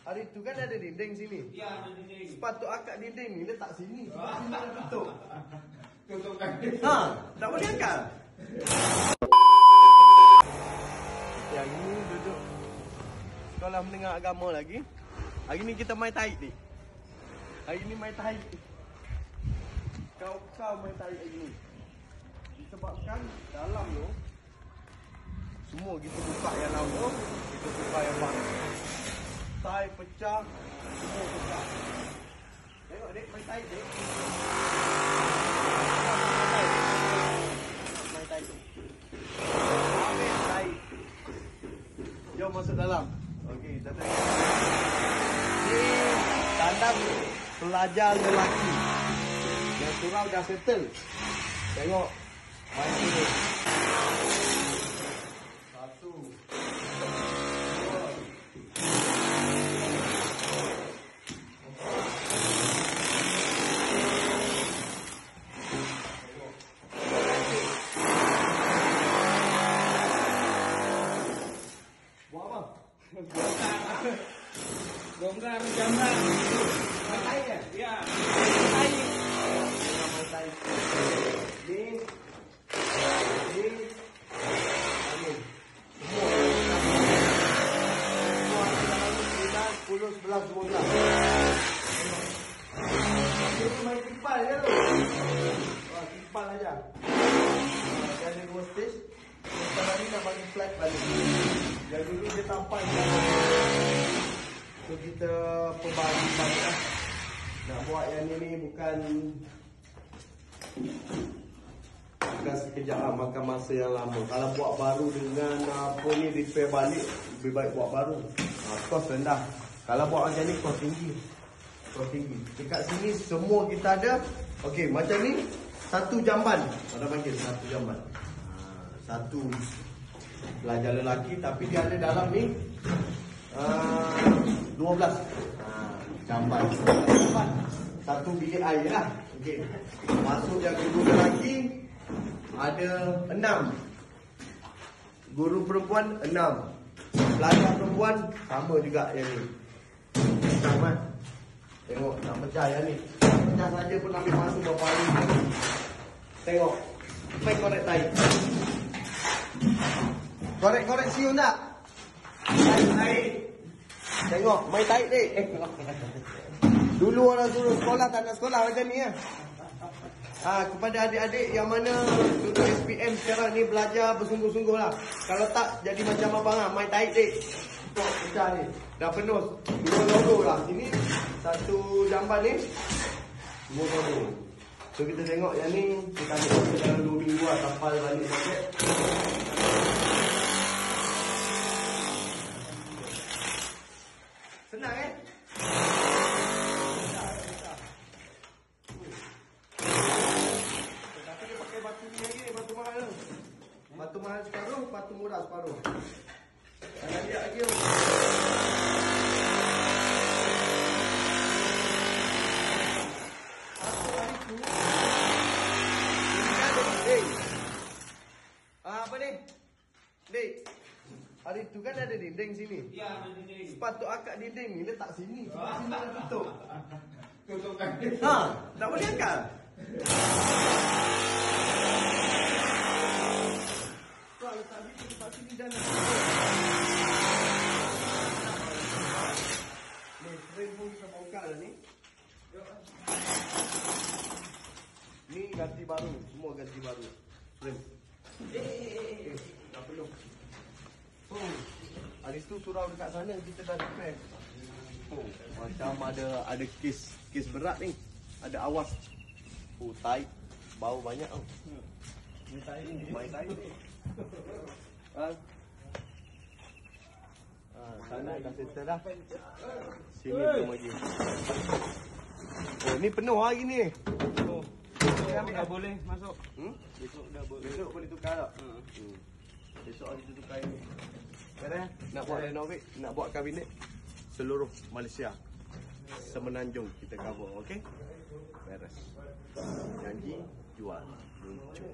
Hari tu kan ada dinding sini. Ya, ada dinding. Sepatu akak dinding ni letak sini. Sini ada tutup. Tutupkan. Ha, tak boleh angkat. Yang ini duduk sekolah menengah agama lagi. Hari ni kita main tarik ni. Hari ni main tarik. Kau main tarik hari ni. Disebabkan dalam tu semua kita buka yang lama, kita buka yang baru. Tai pecah, semua pecah. Tengok dek, main tarik dek. Main tarik tu. Ambil tarik. Jom masuk dalam. Okey, dah tengok. Ni tandang pelajar lelaki. Yang surau dah settle. Tengok. Main sini. Satu. Dua. Buat apa? Bongkar jamban. Main tarik ke? Ya. Tarik. Main tarik. Ni. Ni. Ni. Semua. Semua. 10, 11, 12. Ini main tipal je tu. Wah, tipal aja. Dia ada 2 stage. Sekarang ni nak bagi flat balik. Yang dulu dia tampak. So kita perbagi balik lah. Nak buat yang ni bukan sekejap lah, makan masa yang lama. Kalau buat baru dengan apa ni repair balik, lebih baik buat baru. Kos rendah. Kalau buat macam ni kos tinggi. Kos tinggi. Dekat sini semua kita ada. Okey, macam ni satu jamban. Ada panggil satu jamban. Satu pelajar lelaki tapi dia ada dalam ni 12 jamban. Satu bilik air lah. Okey. Masuk yang guru lelaki ada 6. Guru perempuan 6. Pelajar perempuan sama juga yang ni. Sama. Tengok nak pecah yang ni. Pecah saja pun ambil masa berapa hari. Tengok. Main korek tarik. Korek siun tak? Tarik. Tengok, main tarik dek. Dulu orang suruh sekolah tak nak sekolah macam ni lah. Kepada adik-adik yang mana duduk SPM sekarang ni belajar bersungguh-sungguh lah. Kalau tak jadi macam abang lah, main tarik dek. Kok pecah ni. Dah penuh. 2 logo lah. Sini satu jamban ni 2 logo. So kita tengok yang ni kita ambil dalam 2 minggu lah kapal balik paket. Senang Tapi dia pakai batu ni lagi, batu mahal tu. Batu mahal separuh, batu murah separuh. Ada dia lagi tu. Apa ni? Dek. Hari tu kan ada dinding sini. Ya, ada dinding. Sepatu akak dinding ni letak sini. Sini ada tutup. Tutupkan. Ha, tak boleh angkat. Kau letak situ, letak sini dan ni, frame pun kita bongkar lah ni. Ni ganti baru, semua ganti baru. Frame. Tak perlu. Hari tu surau dekat sana kita dah repair. Macam ada kes berat ni. Ada awas. Tai bau banyak tau. Main tai ni. Sana dah settle dah. Sini belum lagi. Oh, ni penuh hari ni. Dah boleh masuk. Besok dah boleh. Besok boleh tukar tak? Besok hari tu tukar ni. Sekarang nak buat renovate, nak buat kabinet seluruh Malaysia. Semenanjung kita cover, okey? Beres. Janji jual, muncul.